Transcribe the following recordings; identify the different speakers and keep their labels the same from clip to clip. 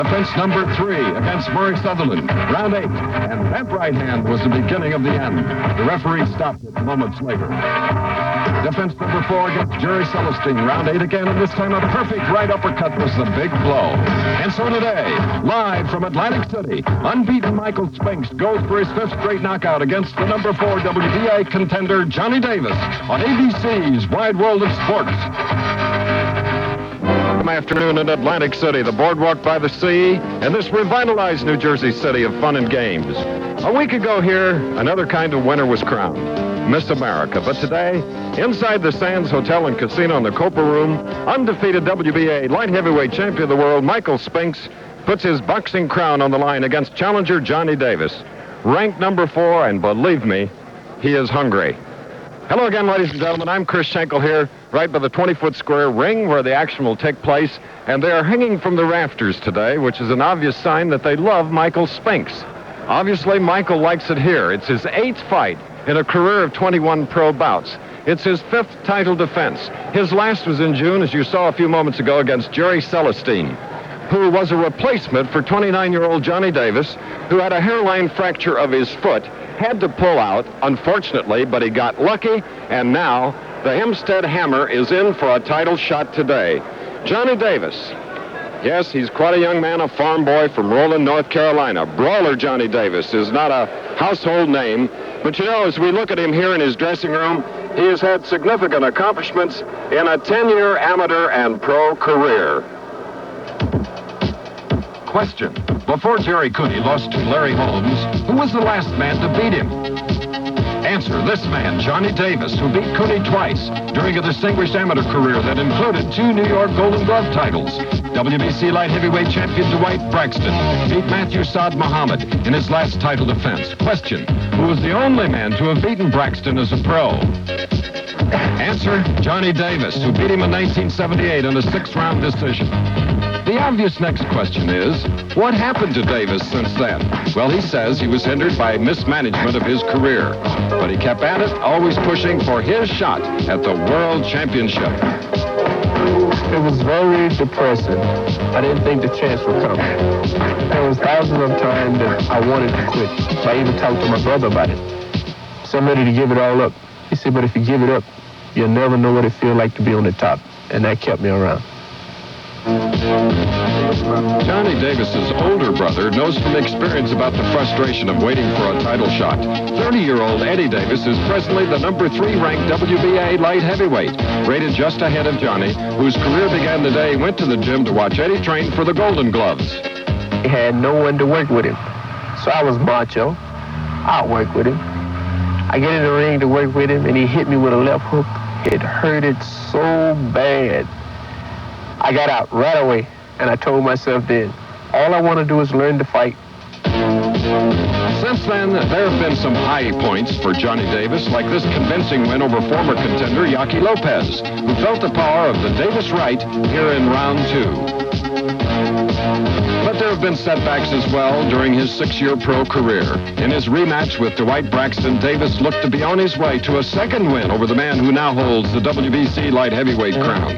Speaker 1: Defense number 3 against Murray Sutherland, round 8. And that right hand was the beginning of the end. The referee stopped it moments later. Defense number 4 against Jerry Celestine, round 8 again, and this time a perfect right uppercut was the big blow. And so today, live from Atlantic City, unbeaten Michael Spinks goes for his 5th straight knockout against the number 4 WBA contender Johnny Davis on ABC's Wide World of Sports. Afternoon in Atlantic City, the boardwalk by the sea, and this revitalized New Jersey city of fun and games. A week ago here, another kind of winner was crowned, Miss America. But today, inside the Sands Hotel and Casino in the Copa Room, undefeated WBA light heavyweight champion of the world, Michael Spinks, puts his boxing crown on the line against challenger Johnny Davis, ranked number 4, and believe me, he is hungry. Hello again, ladies and gentlemen. I'm Chris Schenkel here, right by the 20-foot square ring where the action will take place, and they are hanging from the rafters today, which is an obvious sign that they love Michael Spinks. Obviously, Michael likes it here. It's his 8th fight in a career of 21 pro bouts. It's his 5th title defense. His last was in June, as you saw a few moments ago, against Jerry Celestine, who was a replacement for 29-year-old Johnny Davis, who had a hairline fracture of his foot, had to pull out, unfortunately, but he got lucky, and now the Hempstead Hammer is in for a title shot today. Johnny Davis, yes, he's quite a young man, a farm boy from Roland, North Carolina. Brawler Johnny Davis is not a household name, but you know, as we look at him here in his dressing room, he has had significant accomplishments in a 10-year amateur and pro career. Question. Before Jerry Cooney lost to Larry Holmes, who was the last man to beat him? Answer. This man, Johnny Davis, who beat Cooney twice during a distinguished amateur career that included 2 New York Golden Glove titles. WBC light heavyweight champion Dwight Braxton beat Matthew Saad Muhammad in his last title defense. Question. Who was the only man to have beaten Braxton as a pro? Answer. Johnny Davis, who beat him in 1978 in a 6th-round decision. The obvious next question is, what happened to Davis since then? Well, he says he was hindered by mismanagement of his career, but he kept at it, always pushing for his shot at the World Championship.
Speaker 2: It was very depressing. I didn't think the chance would come. There was thousands of times that I wanted to quit. I even talked to my brother about it. So I'm ready to give it all up. He said, but if you give it up, you'll never know what it feels like to be on the top. And that kept me around.
Speaker 1: Johnny Davis's older brother knows from experience about the frustration of waiting for a title shot. 30-year-old Eddie Davis is presently the number 3 ranked WBA light heavyweight, rated just ahead of Johnny, whose career began the day he went to the gym to watch Eddie train for the Golden Gloves.
Speaker 2: He had no one to work with him, so I was macho. I'll work with him. I get in the ring to work with him, and he hit me with a left hook. It hurted so bad. I got out right away, and I told myself then, all I want to do is learn to fight.
Speaker 1: Since then, there have been some high points for Johnny Davis, like this convincing win over former contender Yaki Lopez, who felt the power of the Davis right here in round 2. But there have been setbacks as well during his 6-year pro career. In his rematch with Dwight Braxton, Davis looked to be on his way to a 2nd win over the man who now holds the WBC light heavyweight crown.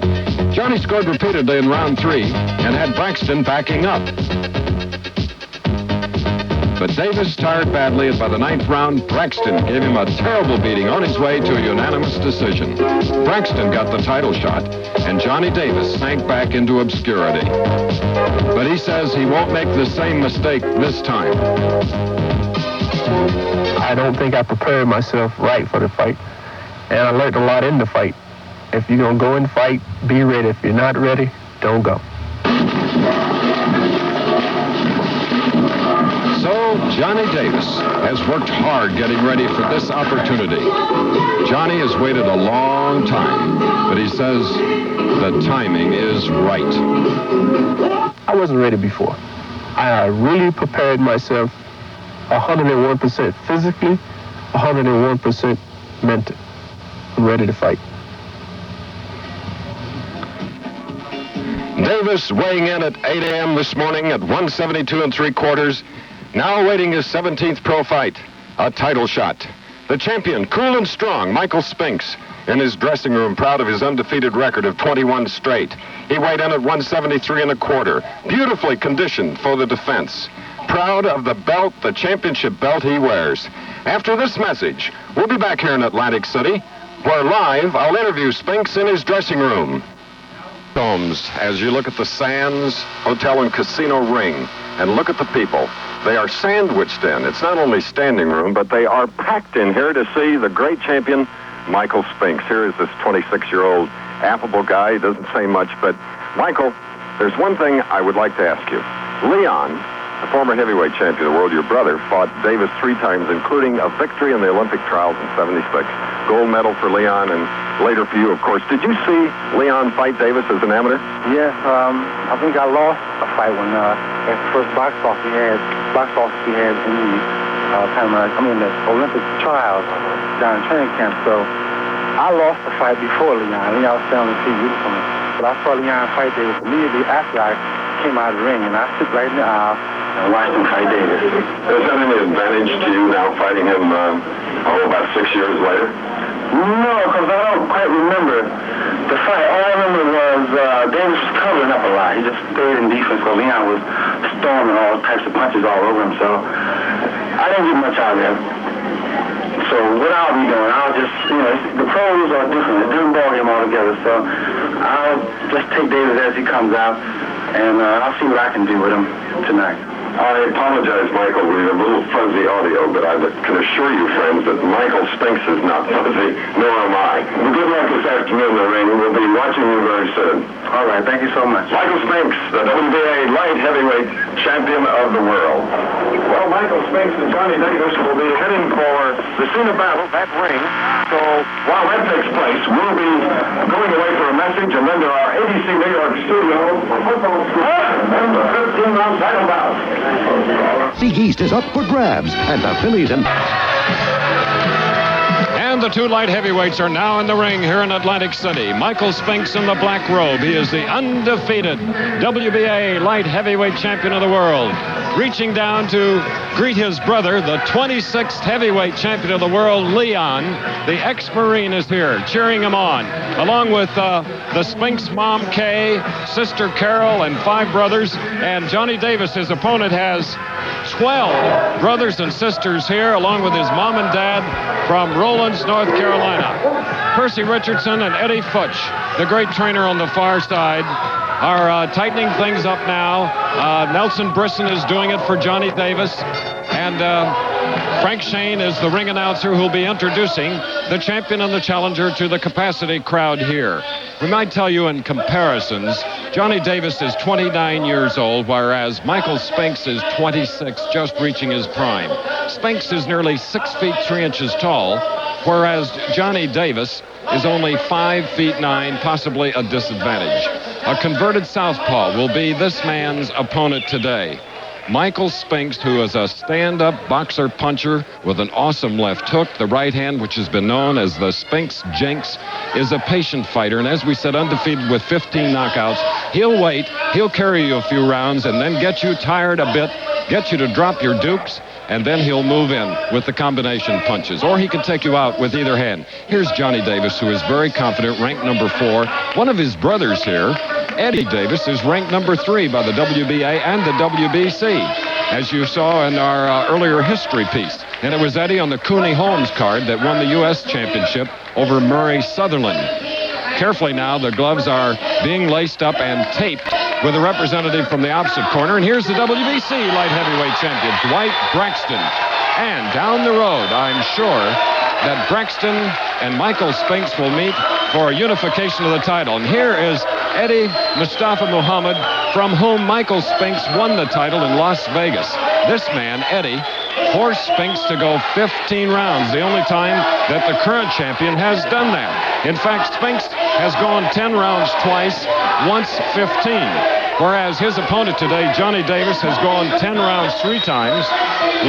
Speaker 1: Johnny scored repeatedly in round 3 and had Braxton backing up. But Davis tired badly, and by the 9th round, Braxton gave him a terrible beating on his way to a unanimous decision. Braxton got the title shot, and Johnny Davis sank back into obscurity. But he says he won't make the same mistake this time.
Speaker 2: I don't think I prepared myself right for the fight, and I learned a lot in the fight. If you're going to go and fight, be ready. If you're not ready, don't go.
Speaker 1: So, Johnny Davis has worked hard getting ready for this opportunity. Johnny has waited a long time, but he says the timing is right.
Speaker 2: I wasn't ready before. I really prepared myself 101% physically, 101% mentally. I'm ready to fight.
Speaker 1: Davis weighing in at 8 a.m. this morning at 172 3/4, now awaiting his 17th pro fight, a title shot. The champion, cool and strong, Michael Spinks, in his dressing room, proud of his undefeated record of 21 straight. He weighed in at 173 1/4, beautifully conditioned for the defense. Proud of the belt, the championship belt he wears. After this message, we'll be back here in Atlantic City, where live I'll interview Spinks in his dressing room. Holmes, as you look at the Sands Hotel and Casino Ring, and look at the people. They are sandwiched in. It's not only standing room, but they are packed in here to see the great champion, Michael Spinks. Here is this 26-year-old affable guy. He doesn't say much, but Michael, there's one thing I would like to ask you. Leon, the former heavyweight champion of the world, your brother, fought Davis 3 times, including a victory in the Olympic trials in '76. Gold medal for Leon, and later for you, of course. Did you see Leon fight Davis as an amateur?
Speaker 3: Yes, I think I lost a fight when at the first box off we had in the Olympic trials down in training camp. So I lost the fight before Leon. Leon was standing on the feet rooting for me. But I saw Leon fight Davis immediately after I came out of the ring, and I sit right in the aisle and watched him fight Davis.
Speaker 1: Is that any advantage to you now fighting him, about 6 years later?
Speaker 3: No, because I don't quite remember the fight. All I remember was Davis was covering up a lot. He just stayed in defense while Leon was storming all types of punches all over him. So I didn't get much out of him. So what I'll be doing, I'll just, the pros are different. It's a different ballgame altogether. So I'll just take Davis as he comes out, and I'll see what I can do with him tonight.
Speaker 1: I apologize, Michael. We have a little fuzzy audio, but I can assure you, friends, that Michael Spinks is not fuzzy, nor am I. Good luck this afternoon in the ring. We'll be watching you very soon.
Speaker 3: All right, thank you so much.
Speaker 1: Michael Spinks, the WBA light heavyweight champion of the world. Well, Michael Spinks and Johnny Davis will be heading for the scene of battle, that ring. So while that takes place, we'll be going away for a message and then to our ABC New York studio for football school and the 15-round title bout.
Speaker 4: The East is up for grabs, and the Phillies and
Speaker 5: the 2 light heavyweights are now in the ring here in Atlantic City. Michael Spinks in the black robe. He is the undefeated WBA light heavyweight champion of the world. Reaching down to greet his brother, the 26th heavyweight champion of the world, Leon. The ex-Marine is here, cheering him on, along with the Spinks mom, Kay, sister Carol, and 5 brothers. And Johnny Davis, his opponent, has 12 brothers and sisters here, along with his mom and dad from Rollins, North Carolina. Percy Richardson and Eddie Futch, the great trainer on the far side, are tightening things up now. Nelson Brisson is doing it for Johnny Davis. And Frank Shane is the ring announcer who'll be introducing the champion and the challenger to the capacity crowd here. We might tell you in comparisons, Johnny Davis is 29 years old, whereas Michael Spinks is 26, just reaching his prime. Spinks is nearly 6 feet 3 inches tall, whereas Johnny Davis is only 5 feet 9, possibly a disadvantage. A converted southpaw will be this man's opponent today. Michael Spinks, who is a stand-up boxer puncher with an awesome left hook. The right hand, which has been known as the Spinks Jinx, is a patient fighter. And as we said, undefeated with 15 knockouts. He'll wait, he'll carry you a few rounds and then get you tired a bit, get you to drop your dukes, and then he'll move in with the combination punches. Or he can take you out with either hand. Here's Johnny Davis, who is very confident, ranked number 4. One of his brothers here, Eddie Davis, is ranked number 3 by the WBA and the WBC, as you saw in our earlier history piece. And it was Eddie on the Cooney Holmes card that won the U.S. championship over Murray Sutherland. Carefully now, the gloves are being laced up and taped with a representative from the opposite corner. And here's the WBC light heavyweight champion, Dwight Braxton. And down the road, I'm sure that Braxton and Michael Spinks will meet for a unification of the title. And here is Eddie Mustafa Muhammad, from whom Michael Spinks won the title in Las Vegas. This man, Eddie, forced Spinks to go 15 rounds, the only time that the current champion has done that. In fact, Spinks has gone 10 rounds twice, once 15. Whereas his opponent today, Johnny Davis, has gone 10 rounds 3 times,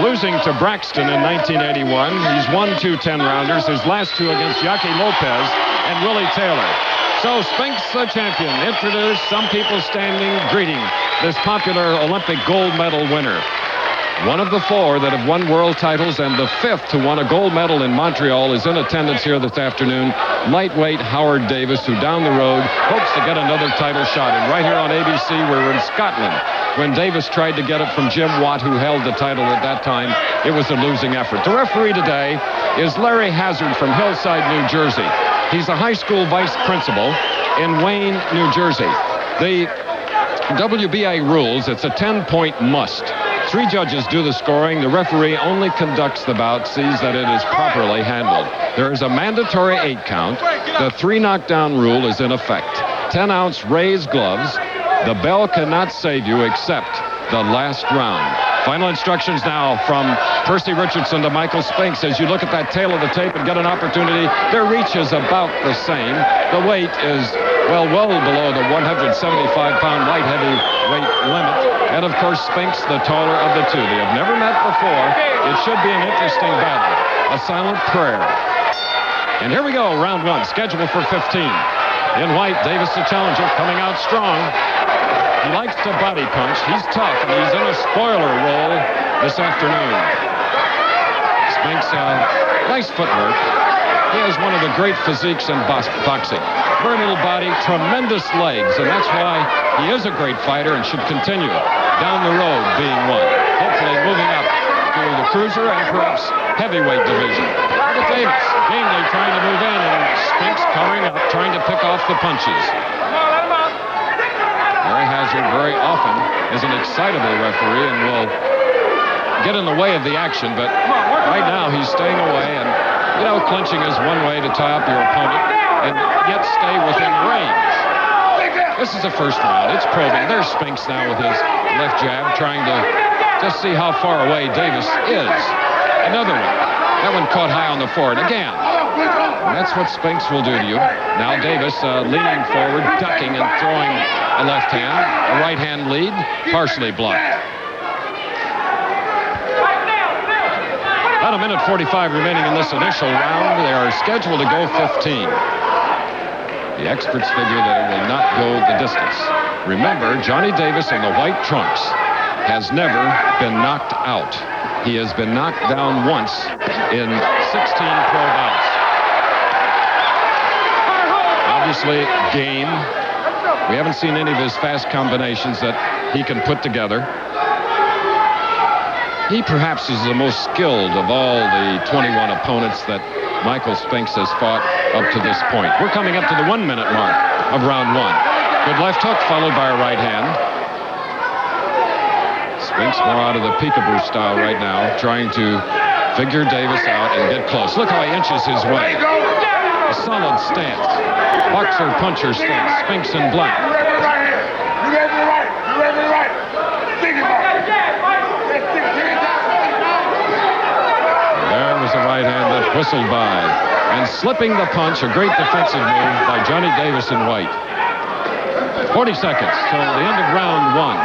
Speaker 5: losing to Braxton in 1981. He's won 2 10-rounders, his last 2 against Yaki Lopez and Willie Taylor. So Spinks, the champion, introduced, some people standing, greeting this popular Olympic gold medal winner. One of the 4 that have won world titles and the 5th to won a gold medal in Montreal is in attendance here this afternoon. Lightweight Howard Davis, who down the road hopes to get another title shot. And right here on ABC, we're in Scotland. When Davis tried to get it from Jim Watt, who held the title at that time, it was a losing effort. The referee today is Larry Hazard from Hillside, New Jersey. He's a high school vice principal in Wayne, New Jersey. The WBA rules, it's a 10-point must. 3 judges do the scoring. The referee only conducts the bout, sees that it is properly handled. There is a mandatory 8 count. The 3 knockdown rule is in effect. 10-ounce raised gloves. The bell cannot save you except the last round. Final instructions now from Percy Richardson to Michael Spinks. As you look at that tail of the tape and get an opportunity, their reach is about the same. The weight is, well below the 175-pound light heavyweight limit. And, of course, Spinks, the taller of the 2. They have never met before. It should be an interesting battle. A silent prayer. And here we go, round 1, scheduled for 15. In white, Davis, the challenger, coming out strong. He likes to body punch. He's tough, and he's in a spoiler role this afternoon. Spinks, nice footwork. He has one of the great physiques in boxing. Very little body, tremendous legs, and that's why he is a great fighter and should continue down the road being one. Hopefully moving up to the cruiser and perhaps heavyweight division. Look at Davis, gamely trying to move in, and Spinks covering up, trying to pick off the punches. Larry Hazard very often is an excitable referee and will get in the way of the action, but right now he's staying away, and you know, clinching is one way to tie up your opponent and yet stay within range. This is the first round. It's probing. There's Spinks now with his left jab, trying to just see how far away Davis is. Another one. That one caught high on the forehead again. And that's what Spinks will do to you. Now Davis leaning forward, ducking and throwing a left hand. A right hand lead, partially blocked. About 1:45 remaining in this initial round. They are scheduled to go 15. The experts figure that it will not go the distance. Remember, Johnny Davis in the white trunks has never been knocked out. He has been knocked down once in 16 pro bouts. Obviously, game. We haven't seen any of his fast combinations that he can put together. He perhaps is the most skilled of all the 21 opponents that Michael Spinks has fought up to this point. We're coming up to the 1-minute mark of round 1. Good left hook followed by a right hand. Spinks more out of the peekaboo style right now, trying to figure Davis out and get close. Look how he inches his way. A solid stance. Boxer-puncher stance. Spinks in black. There was a right hand that whistled by. And slipping the punch, a great defensive move by Johnny Davis in white. 40 seconds till the end of round 1.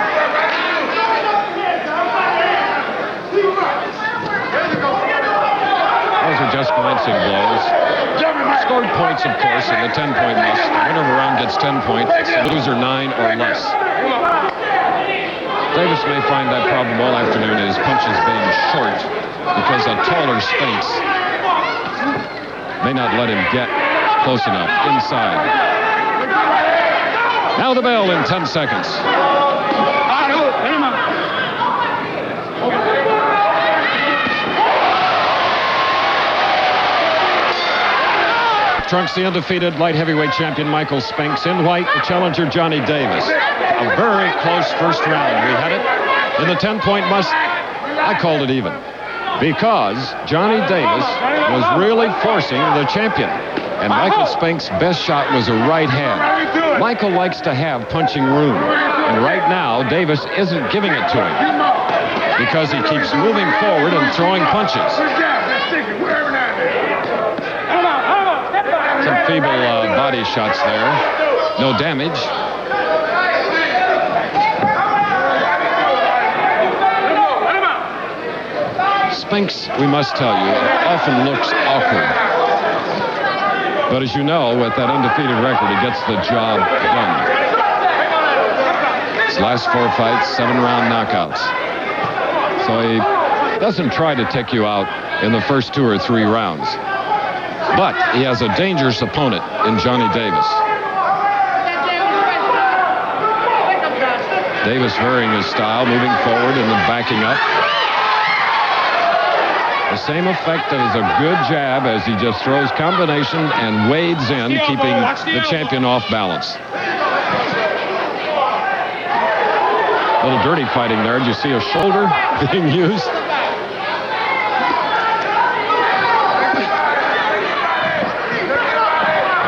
Speaker 5: Those are just glancing blows. Scored points, of course, in the 10-point must. The winner of a round gets 10 points. The loser 9 or less. Davis may find that problem all afternoon, his punches being short, because a taller Spinks may not let him get close enough inside. Now the bell in 10 seconds. Trunks, the undefeated light heavyweight champion Michael Spinks. In white, the challenger Johnny Davis. A very close first round. We had it in the 10-point must. I called it even because Johnny Davis was really forcing the champion. And Michael Spinks' best shot was a right hand. Michael likes to have punching room. And right now, Davis isn't giving it to him because he keeps moving forward and throwing punches. Some feeble body shots there. No damage. Spinks, we must tell you, often looks awkward. But as you know, with that undefeated record, he gets the job done. His last 4 fights, 7-round knockouts. So he doesn't try to take you out in the first 2 or 3 rounds. But he has a dangerous opponent in Johnny Davis. Davis varying his style, moving forward and then backing up. The same effect as a good jab as he just throws combination and wades in, keeping the champion off balance. A little dirty fighting there. Did you see a shoulder being used?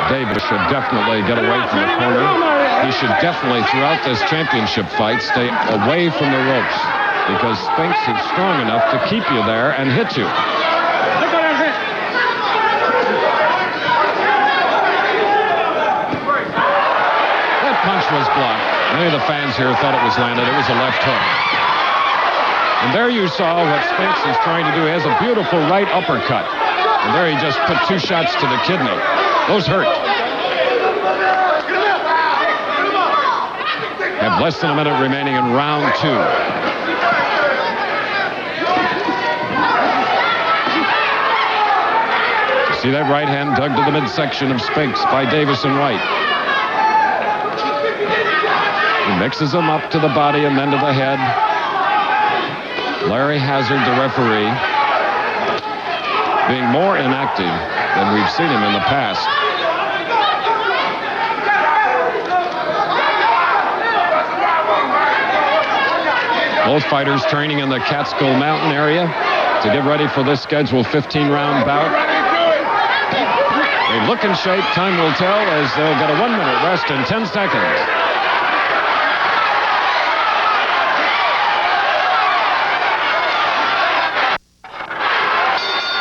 Speaker 5: Davis should definitely get away from the corner. He should definitely, throughout this championship fight, stay away from the ropes, because Spinks is strong enough to keep you there and hit you. That punch was blocked. Many of the fans here thought it was landed. It was a left hook. And there you saw what Spinks is trying to do. He has a beautiful right uppercut. And there he just put 2 shots to the kidney. Those hurt. Have less than a minute remaining in round 2. See that right hand dug to the midsection of Spinks by Davis and White. He mixes them up to the body and then to the head. Larry Hazard, the referee, being more inactive than we've seen him in the past. Both fighters training in the Catskill Mountain area to get ready for this scheduled 15-round bout. They look in shape. Time will tell, as they'll get a 1-minute rest in 10 seconds.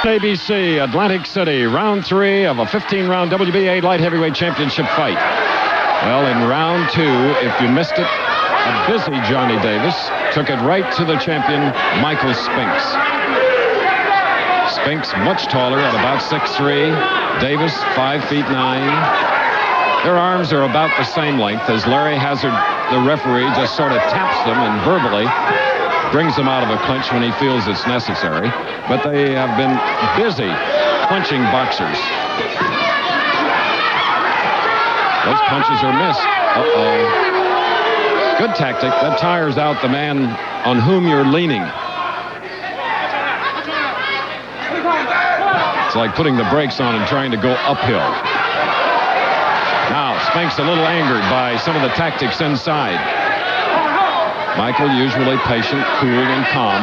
Speaker 5: ABC, Atlantic City, round 3 of a 15-round WBA light heavyweight championship fight. Well, in round 2, if you missed it, a busy Johnny Davis took it right to the champion, Michael Spinks. Spinks much taller at about 6'3". Davis 5'9". Their arms are about the same length, as Larry Hazard, the referee, just sort of taps them and verbally brings them out of a clinch when he feels it's necessary. But they have been busy clinching boxers. Those punches are missed. Uh-oh. Good tactic. That tires out the man on whom you're leaning. It's like putting the brakes on and trying to go uphill. Now, Spinks a little angered by some of the tactics inside. Michael usually patient, cool, and calm.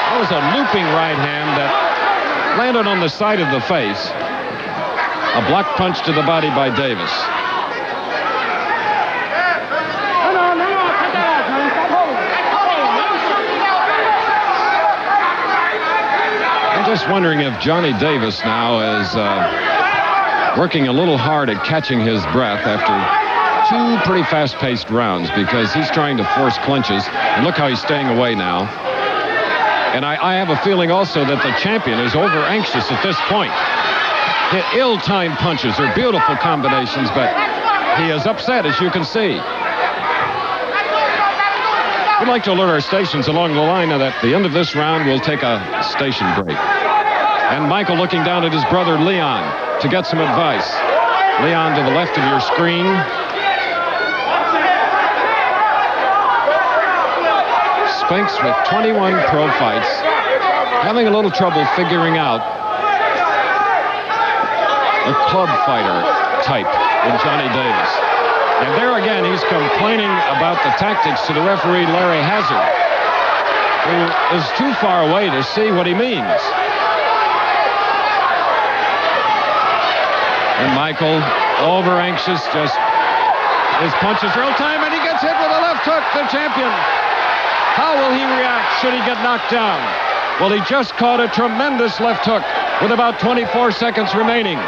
Speaker 5: That was a looping right hand that landed on the side of the face. A block punch to the body by Davis. I'm just wondering if Johnny Davis now is working a little hard at catching his breath after 2 pretty fast-paced rounds, because he's trying to force clinches. And look how he's staying away now. And I have a feeling also that the champion is over-anxious at this point. The ill-timed punches are beautiful combinations, but he is upset, as you can see. We'd like to alert our stations along the line that at the end of this round, we'll take a station break. And Michael looking down at his brother Leon to get some advice. Leon to the left of your screen. Spinks with 21 pro fights, having a little trouble figuring out the club fighter type in Johnny Davis. And there again, he's complaining about the tactics to the referee, Larry Hazard, who is too far away to see what he means. And Michael, over-anxious, just his punches real time, and he gets hit with a left hook, the champion. How will he react should he get knocked down? Well, he just caught a tremendous left hook with about 24 seconds remaining.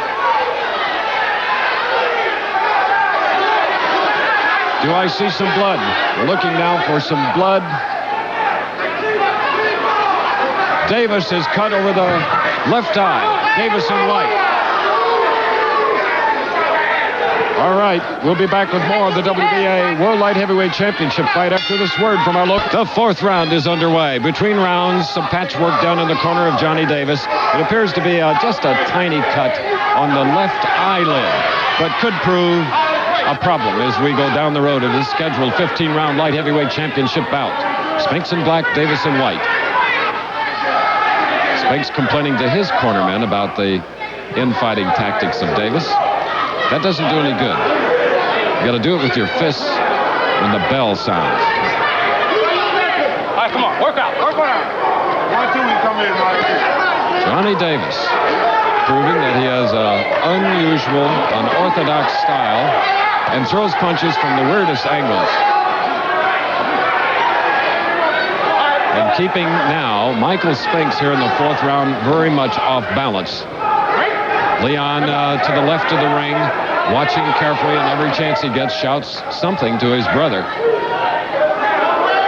Speaker 5: Do I see some blood? We're looking now for some blood. Davis is cut over the left eye. Davis and White. All right, we'll be back with more of the WBA World Light Heavyweight Championship fight after this word from our look. The fourth round is underway. Between rounds, some patchwork down in the corner of Johnny Davis. It appears to be just a tiny cut on the left eyelid, but could prove a problem as we go down the road of this scheduled 15-round light heavyweight championship bout. Spinks in black, Davis in white. Spinks complaining to his cornermen about the infighting tactics of Davis. That doesn't do any good. You got to do it with your fists when the bell sounds.
Speaker 3: All right, come on, work out. 1, 2, we come in,
Speaker 5: Johnny Davis proving that he has an unusual, unorthodox style and throws punches from the weirdest angles. And keeping now Michael Spinks here in the fourth round very much off balance. Leon to the left of the ring, watching carefully, and every chance he gets shouts something to his brother.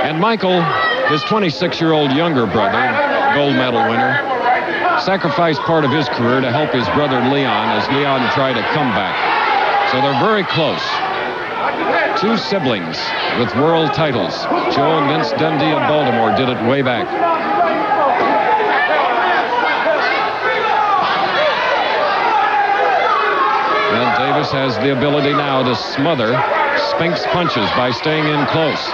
Speaker 5: And Michael, his 26-year-old younger brother, gold medal winner, sacrificed part of his career to help his brother Leon as Leon tried a comeback. So they're very close. Two siblings with world titles. Joe and Vince Dundee of Baltimore did it way back. And Davis has the ability now to smother Spinks' punches by staying in close.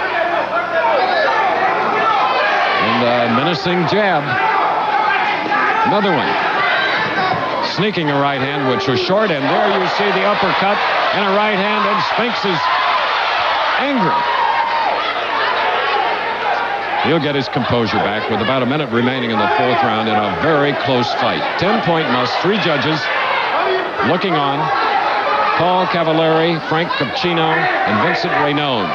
Speaker 5: And a menacing jab. Another one. Sneaking a right hand, which was short, and there you see the uppercut and a right hand, and Spinks is angry. He'll get his composure back with about a minute remaining in the fourth round in a very close fight. 10-point must. 3 judges looking on. Paul Cavallari, Frank Cappuccino, and Vincent Raynone.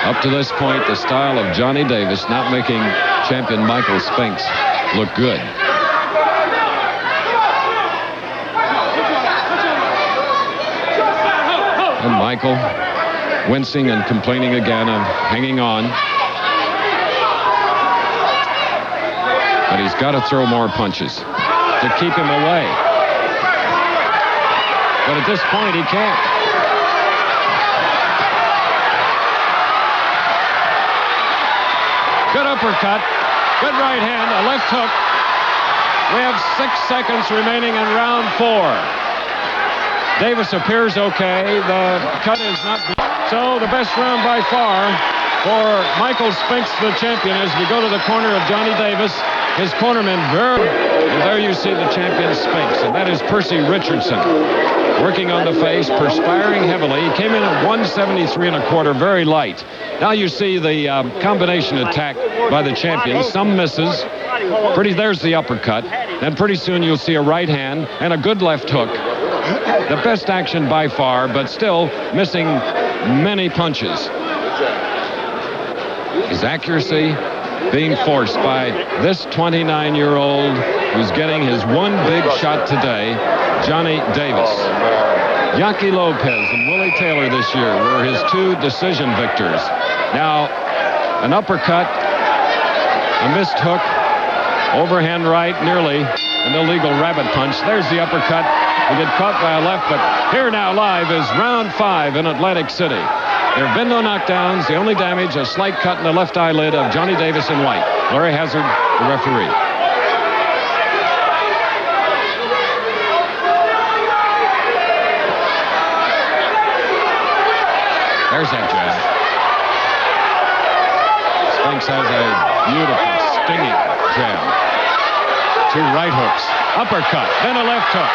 Speaker 5: Up to this point, the style of Johnny Davis not making champion Michael Spinks look good. And Michael wincing and complaining again of hanging on. But he's got to throw more punches to keep him away. But at this point, he can't. Good uppercut. Good right hand. A left hook. We have 6 seconds remaining in round 4. Davis appears okay. The cut is not... So the best round by far for Michael Spinks, the champion, as we go to the corner of Johnny Davis. His cornerman, and there you see the champion Spinks, and that is Percy Richardson. Working on the face, perspiring heavily. He came in at 173 1/4, very light. Now you see the combination attack by the champion. Some misses. There's the uppercut. Then pretty soon you'll see a right hand and a good left hook. The best action by far, but still missing many punches. His accuracy being forced by this 29-year-old who's getting his one big shot today, Johnny Davis. Yaki Lopez and Willie Taylor this year were his 2 decision victors. Now, an uppercut, a missed hook, overhand right, nearly an illegal rabbit punch. There's the uppercut. He get caught by a left, but here now live is round 5 in Atlantic City. There have been no knockdowns. The only damage, a slight cut in the left eyelid of Johnny Davis in white. Larry Hazard, the referee. There's that jab. Spinks has a beautiful, stinging jab. 2 right hooks. Uppercut, then a left hook.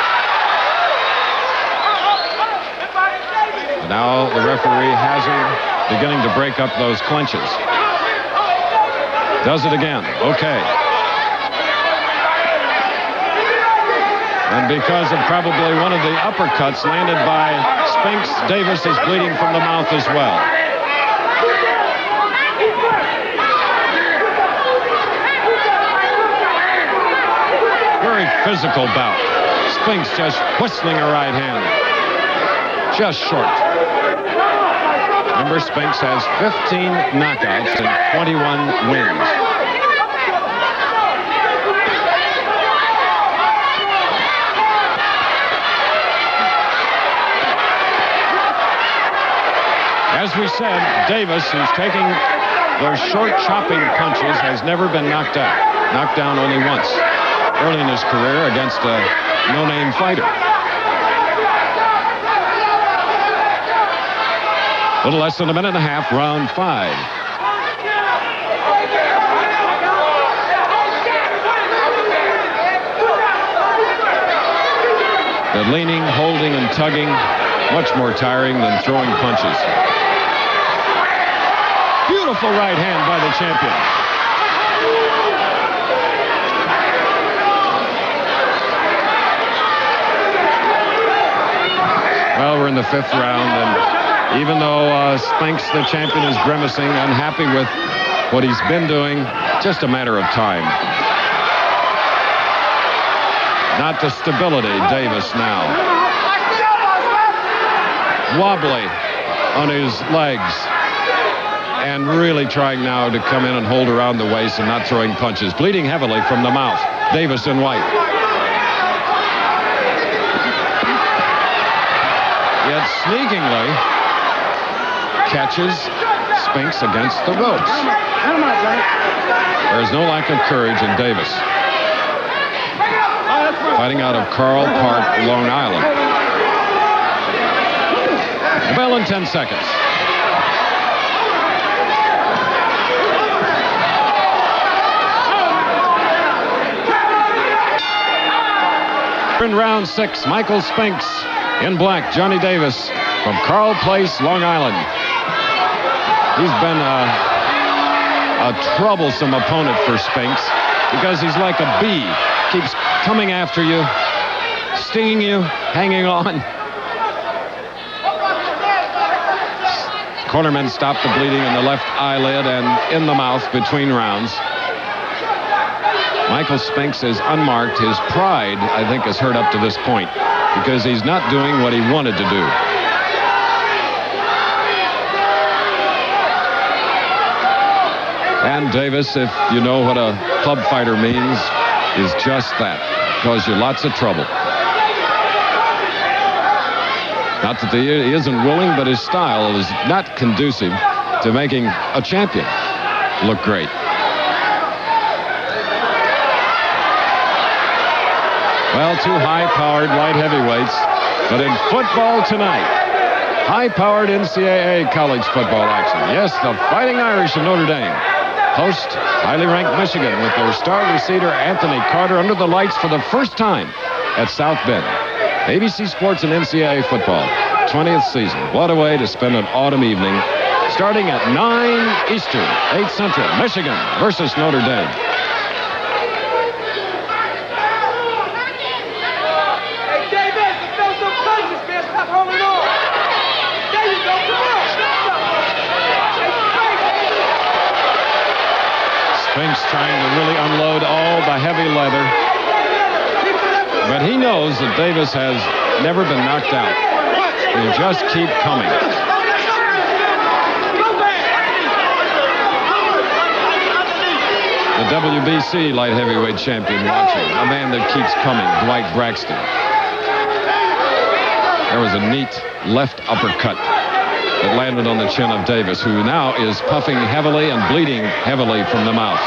Speaker 5: Now the referee Hazard beginning to break up those clinches. Does it again. Okay. And because of probably one of the uppercuts landed by Spinks, Davis is bleeding from the mouth as well. Very physical bout. Spinks just whistling a right hand. Just short. Remember, Spinks has 15 knockouts and 21 wins. As we said, Davis, who's taking those short chopping punches, has never been knocked out. Knocked down only once early in his career against a no-name fighter. A little less than a minute and a half, round 5. The leaning, holding, and tugging, much more tiring than throwing punches. Beautiful right hand by the champion. Well, we're in the 5th round, and even though Spinks, the champion, is grimacing, unhappy with what he's been doing, just a matter of time. Not the stability, Davis now. Wobbly on his legs. And really trying now to come in and hold around the waist and not throwing punches. Bleeding heavily from the mouth. Davis in white. Yet sneakingly catches Spinks against the ropes. There is no lack of courage in Davis. Fighting out of Carl Park, Long Island. The bell in 10 seconds. In round 6, Michael Spinks in black, Johnny Davis from Carl Place, Long Island. He's been a troublesome opponent for Spinks because he's like a bee. Keeps coming after you, stinging you, hanging on. Cornermen stop the bleeding in the left eyelid and in the mouth between rounds. Michael Spinks is unmarked. His pride, I think, is hurt up to this point because he's not doing what he wanted to do. And Davis, if you know what a club fighter means, is just that. Cause you lots of trouble. Not that he isn't willing, but his style is not conducive to making a champion look great. Well, 2 high-powered light heavyweights, but in football tonight, high-powered NCAA college football action. Yes, the Fighting Irish of Notre Dame host highly ranked Michigan with their star receiver Anthony Carter under the lights for the first time at South Bend. ABC Sports and NCAA football, 20th season. What a way to spend an autumn evening, starting at 9 Eastern, 8 Central, Michigan versus Notre Dame. Spinks trying to really unload all the heavy leather. But he knows that Davis has never been knocked out. He'll just keep coming. The WBC light heavyweight champion watching. A man that keeps coming, Dwight Braxton. There was a neat left uppercut that landed on the chin of Davis, who now is puffing heavily and bleeding heavily from the mouth.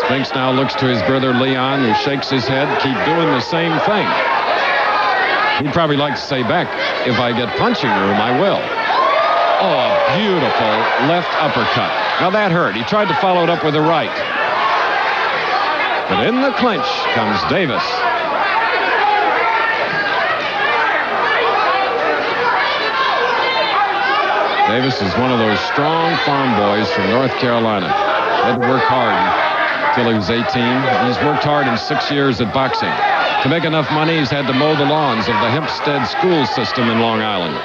Speaker 5: Spinks now looks to his brother Leon, who shakes his head. Keep doing the same thing. He'd probably like to say back, if I get punching room, I will. Oh, a beautiful left uppercut. Now that hurt. He tried to follow it up with a right. But in the clinch comes Davis. Davis is one of those strong farm boys from North Carolina. Had to work hard until he was 18. He's worked hard in 6 years at boxing. To make enough money, he's had to mow the lawns of the Hempstead school system in Long Island.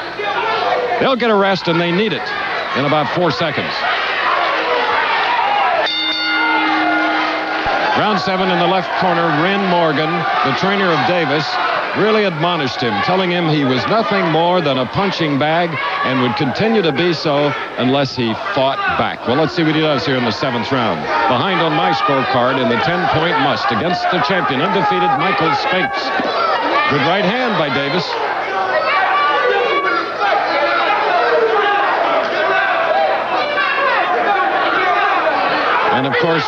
Speaker 5: They'll get a rest, and they need it in about 4 seconds. Round 7 in the left corner, Ren Morgan, the trainer of Davis, really admonished him, telling him he was nothing more than a punching bag and would continue to be so unless he fought back. Well, let's see what he does here in the 7th round. Behind on my scorecard in the 10-point must against the champion, undefeated Michael Spinks. Good right hand by Davis. And, of course,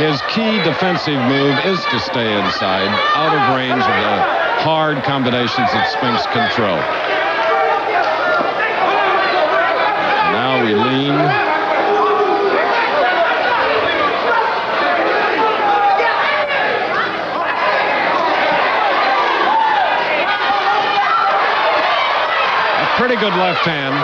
Speaker 5: his key defensive move is to stay inside, out of range of the hard combinations that Spinks can throw. Now we lean. A pretty good left hand.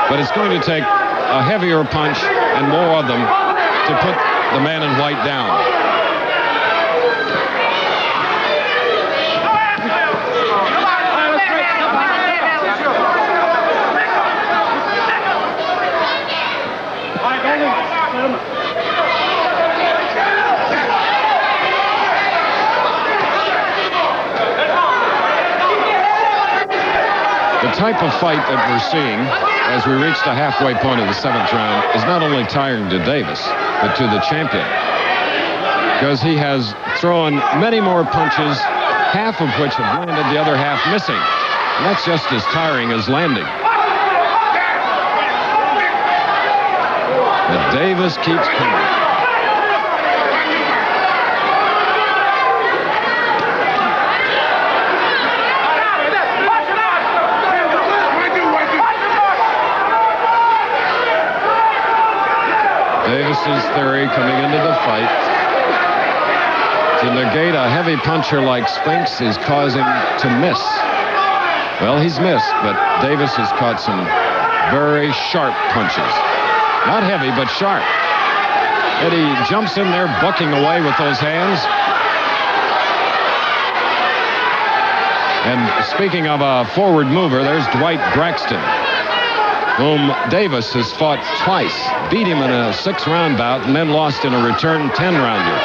Speaker 5: But it's going to take a heavier punch and more of them to put the man in white down. The type of fight that we're seeing as we reach the halfway point of the 7th round is not only tiring to Davis, but to the champion. Because he has thrown many more punches, half of which have landed, the other half missing. And that's just as tiring as landing. But Davis keeps coming. Davis's theory coming into the fight to negate a heavy puncher like Spinks is causing to miss. Well, he's missed, but Davis has caught some very sharp punches. Not heavy, but sharp. And he jumps in there bucking away with those hands. And speaking of a forward mover, there's Dwight Braxton, whom Davis has fought twice, beat him in a 6-round bout, and then lost in a return 10-rounder.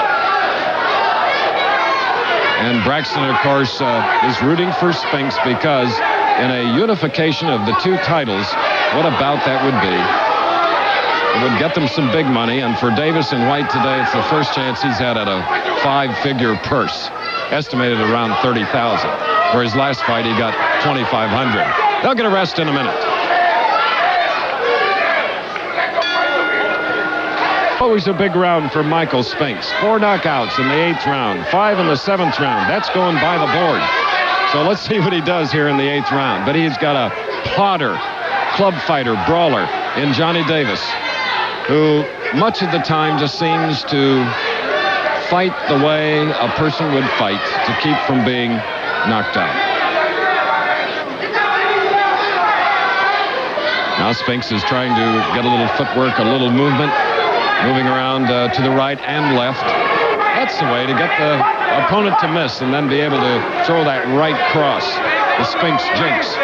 Speaker 5: And Braxton, of course, is rooting for Spinks because in a unification of the 2 titles, what a bout that would be. It would get them some big money, and for Davis and White today, it's the first chance he's had at a 5-figure purse, estimated around $30,000. For his last fight, he got $2,500. They'll get a rest in a minute. Always a big round for Michael Spinks. 4 knockouts in the 8th round, 5 in the 7th round. That's going by the board. So let's see what he does here in the 8th round. But he's got a plotter, club fighter, brawler in Johnny Davis, who much of the time just seems to fight the way a person would fight to keep from being knocked out. Now Spinks is trying to get a little footwork, a little movement, moving around to the right and left. That's the way to get the opponent to miss and then be able to throw that right cross, the Spinks jinx.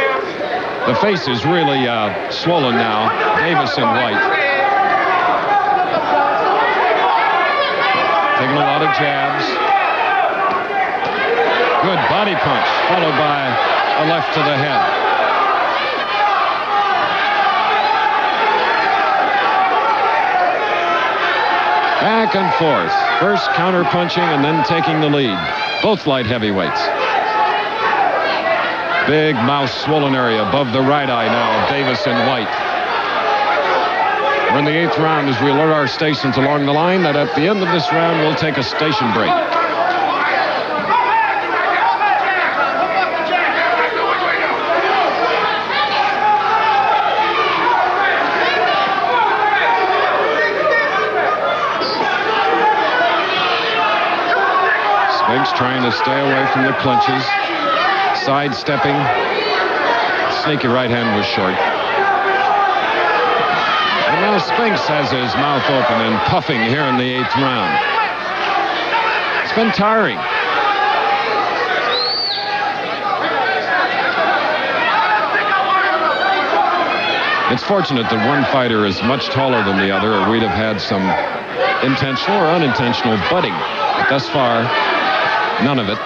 Speaker 5: The face is really swollen now, Davis and White. Taking a lot of jabs. Good body punch, followed by a left to the head. Back and forth. First counter punching and then taking the lead. Both light heavyweights. Big mouth swollen area above the right eye now of Davis and White. We're in the 8th round as we alert our stations along the line that at the end of this round we'll take a station break. Spinks trying to stay away from the clinches. Sidestepping. Sneaky right hand was short. And now Spinks has his mouth open and puffing here in the 8th round. It's been tiring. It's fortunate that one fighter is much taller than the other, or we'd have had some intentional or unintentional butting. But thus far, none of it.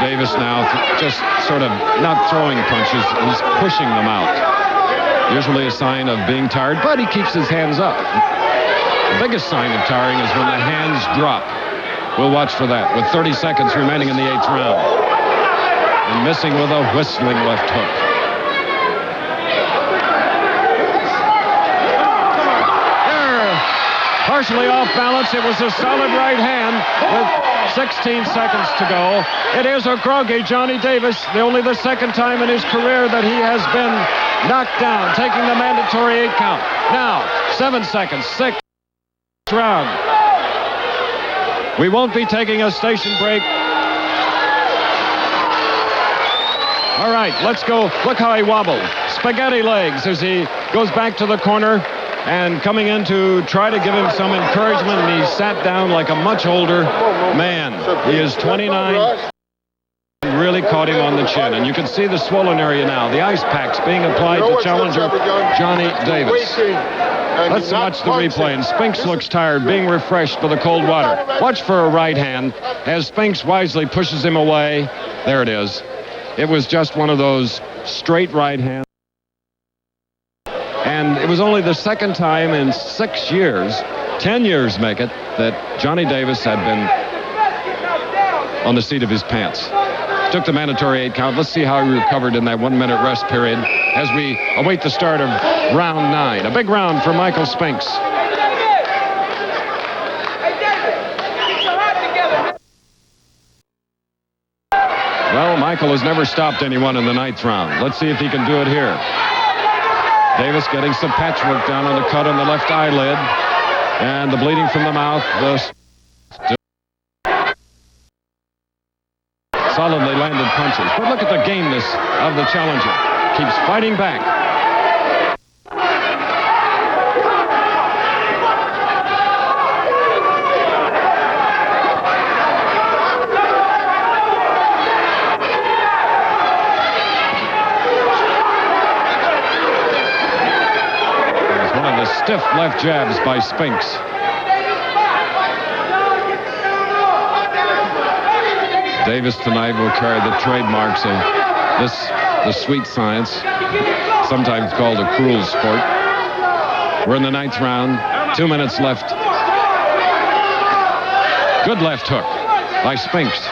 Speaker 5: Davis now just sort of not throwing punches, he's pushing them out. Usually a sign of being tired, but he keeps his hands up. The biggest sign of tiring is when the hands drop. We'll watch for that with 30 seconds remaining in the 8th round. And missing with a whistling left hook. Partially off balance. It was a solid right hand with 16 seconds to go. It is a groggy Johnny Davis, only the second time in his career that he has been knocked down, taking the mandatory 8 count. Now, 7 seconds, 6th round. We won't be taking a station break. All right, let's go. Look how he wobbled. Spaghetti legs as he goes back to the corner. And coming in to try to give him some encouragement, and he sat down like a much older man. He is 29. Really caught him on the chin, and you can see the swollen area now. The ice packs being applied to challenger Johnny Davis. Let's watch the replay, and Spinks looks tired, being refreshed by the cold water. Watch for a right hand as Spinks wisely pushes him away. There it is. It was just one of those straight right hands. And it was only the second time in 6 years, 10 years make it, that Johnny Davis had been on the seat of his pants. Took the mandatory 8 count. Let's see how he recovered in that 1-minute rest period as we await the start of round 9. A big round for Michael Spinks. Well, Michael has never stopped anyone in the 9th round. Let's see if he can do it here. Davis getting some patchwork down on the cut on the left eyelid. And the bleeding from the mouth. Solidly landed punches. But look at the gameness of the challenger. Keeps fighting back. Stiff left jabs by Spinks. Davis tonight will carry the trademarks of the sweet science, sometimes called a cruel sport. We're in the 9th round, 2 minutes left. Good left hook by Spinks.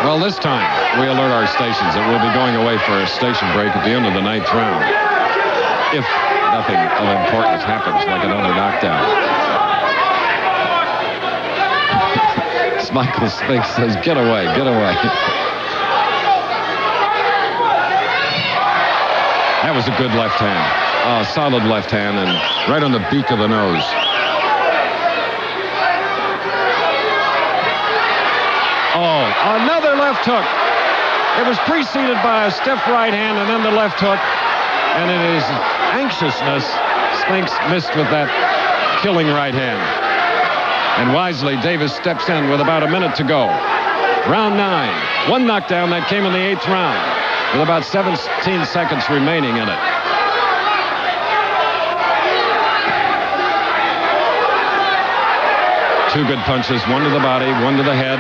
Speaker 5: Well, this time, we alert our stations that we'll be going away for a station break at the end of the 9th round. If nothing of importance happens, like another knockdown. Michael Spinks says, get away, get away. That was a good left hand. Oh, solid left hand, and right on the beak of the nose. Oh, another left hook. It was preceded by a stiff right hand and then the left hook. And in his anxiousness, Spinks missed with that killing right hand. And wisely, Davis steps in with about a minute to go. Round 9. One knockdown that came in the 8th round with about 17 seconds remaining in it. Two good punches, one to the body, one to the head.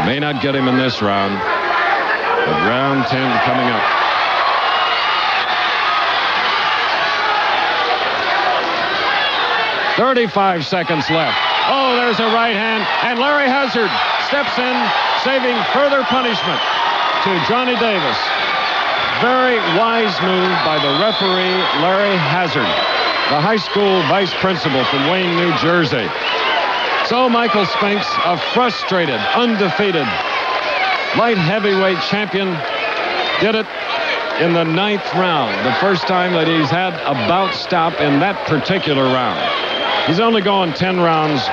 Speaker 5: May not get him in this round, but round 10 coming up. "35 seconds left. Oh, there's a right hand, and Larry Hazard steps in, saving further punishment to Johnny Davis. Very wise move by the referee, Larry Hazard, the high school vice principal from Wayne, New Jersey. So Michael Spinks, a frustrated, undefeated light heavyweight champion, did it in the 9th round. The first time that he's had a bout stop in that particular round. He's only gone 10 rounds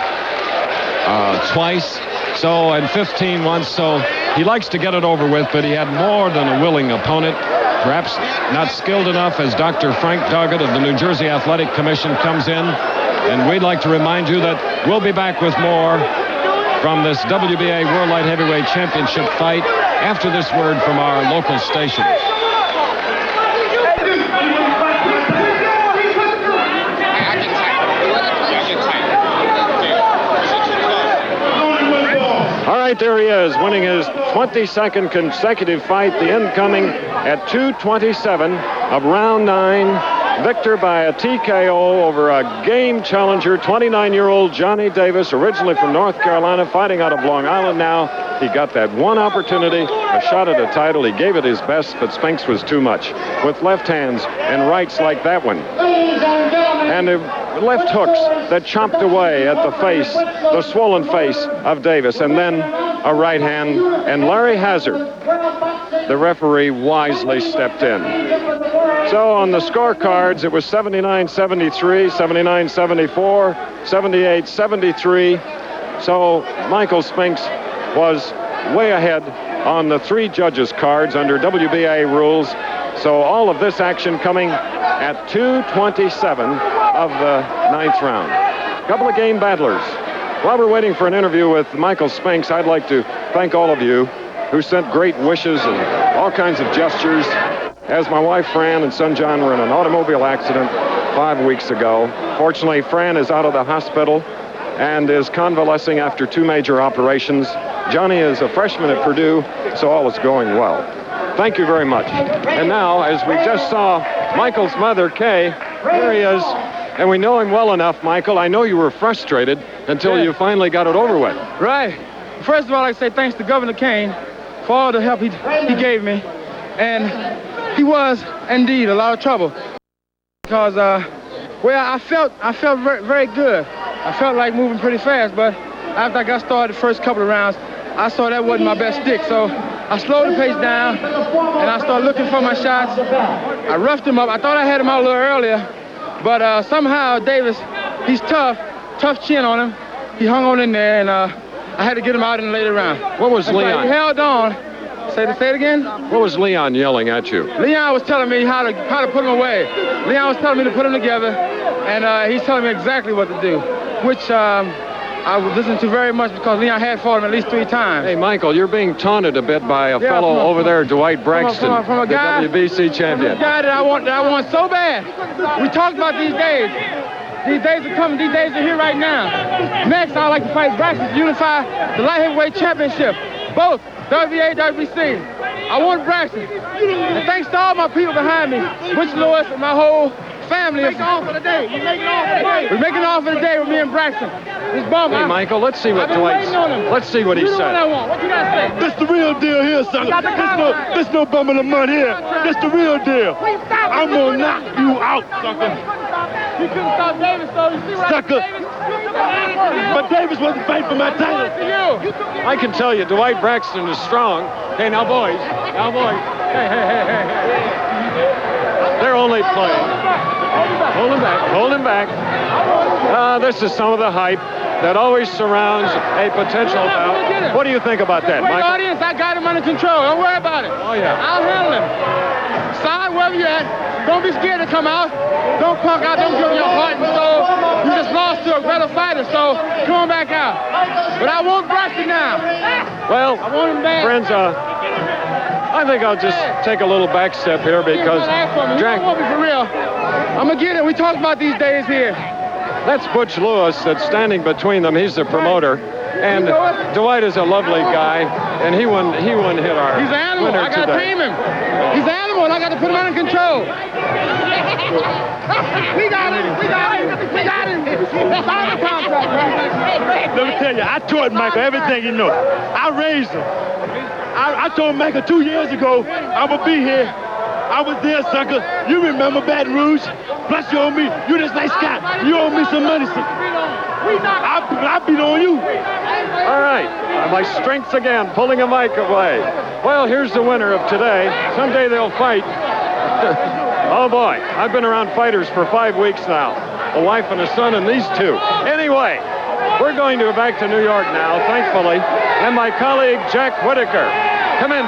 Speaker 5: twice, so, and 15 once, so he likes to get it over with, but he had more than a willing opponent. Perhaps not skilled enough as Dr. Frank Doggett of the New Jersey Athletic Commission comes in And we'd like to remind you that we'll be back with more from this WBA World Light Heavyweight Championship fight after this word from our local stations. All right, there he is, winning his 22nd consecutive fight, the incoming at 2:27 of round 9. Victor by a TKO over a game challenger, 29-year-old Johnny Davis, originally from North Carolina, fighting out of Long Island now. He got that one opportunity, a shot at a title. He gave it his best, but Spinks was too much. With left hands and rights like that one. And left hooks that chomped away at the face, the swollen face of Davis. And then a right hand, and Larry Hazard, the referee, wisely stepped in. So on the scorecards, it was 79-73, 79-74, 78-73. So Michael Spinks was way ahead on the 3 judges' cards under WBA rules. So all of this action coming at 2:27 of the 9th round. A couple of game battlers. While we're waiting for an interview with Michael Spinks, I'd like to thank all of you who sent great wishes and all kinds of gestures. As my wife Fran and son John were in an automobile accident 5 weeks ago. Fortunately, Fran is out of the hospital and is convalescing after 2 major operations. Johnny is a freshman at Purdue, so all is going well. Thank you very much. And now, as we just saw Michael's mother, Kay, here he is, and we know him well enough, Michael. I know you were frustrated until you finally got it over with.
Speaker 6: Right. First of all, I'd like to say thanks to Governor Kane for all the help he gave me. And he was, indeed, a lot of trouble. Because, I felt very, very good. I felt like moving pretty fast, but after I got started the first couple of rounds, I saw that wasn't my best stick. So I slowed the pace down, and I started looking for my shots. I roughed him up. I thought I had him out a little earlier, but somehow Davis, he's tough chin on him. He hung on in there, and I had to get him out in the later round.
Speaker 5: What was Leon?
Speaker 6: He held on. Say it again?
Speaker 5: What was Leon yelling at you?
Speaker 6: Leon was telling me how to put him away. Leon was telling me to put him together, and he's telling me exactly what to do, which I would listen to very much because Leon had fought him at least 3 times.
Speaker 5: Hey, Michael, you're being taunted a bit by a fellow over there, Dwight Braxton,
Speaker 6: from a guy,
Speaker 5: the WBC champion.
Speaker 6: From a guy that I want so bad. We talked about these days. These days are coming. These days are here right now. Next, I'd like to fight Braxton to unify the light heavyweight championship, both WBA, WBC. I want Braxton. And thanks to all my people behind me, Butch Lewis and my whole family. We're making off for the day. We're making off for the day with me and Braxton. This bum.
Speaker 5: Hey, Michael, let's see what Dwight. Let's see what he said.
Speaker 6: What you got to say?
Speaker 7: This the real deal here, sucker. This no bum in the mud here. This the real deal. I'm gonna knock you out, sucker.
Speaker 6: He couldn't stop Davis, though. You see what
Speaker 7: Sucker.
Speaker 6: I Davis?
Speaker 7: But Davis wasn't fighting for my title.
Speaker 5: I can tell you, Dwight Braxton is strong. Hey, now, boys. Hey. They're only playing. Hold him back. This is some of the hype that always surrounds a potential bout. What do you think about that,
Speaker 6: Michael?
Speaker 5: Michael?
Speaker 6: Audience, I got him under control. Don't worry about it.
Speaker 5: Oh, yeah.
Speaker 6: I'll handle him. Side, wherever you're at, don't be scared to come out. Don't punk out. Don't give your heart and soul. You just lost to a better fighter, so come on back out. But I want Braxton now.
Speaker 5: Well,
Speaker 6: I want him back.
Speaker 5: friends, I think I'll just take a little back step here because
Speaker 6: Jack won't be for real. I'm gonna get it. We talked about these days here.
Speaker 5: That's Butch Lewis that's standing between them. He's the promoter. And Dwight is a lovely guy, and he won hit our
Speaker 6: He's an animal.
Speaker 5: winner
Speaker 6: I gotta
Speaker 5: today.
Speaker 6: tame him. He's an animal, and I gotta put him under control. We got him. Sign the contract.
Speaker 7: Let me tell you, I taught Michael everything he knows. I raised him. I told Michael 2 years ago, I'm gonna be here. I was there, sucker. You remember Baton Rouge? Plus you owe me. You just like Scott. You owe me some money, sucker. I beat on you.
Speaker 5: All right, my strengths again, pulling a mic away. Well, here's the winner of today. Someday they'll fight. Oh boy, I've been around fighters for 5 weeks now. A wife and a son and these 2. Anyway, we're going to go back to New York now, thankfully, and my colleague Jack Whitaker. Come in,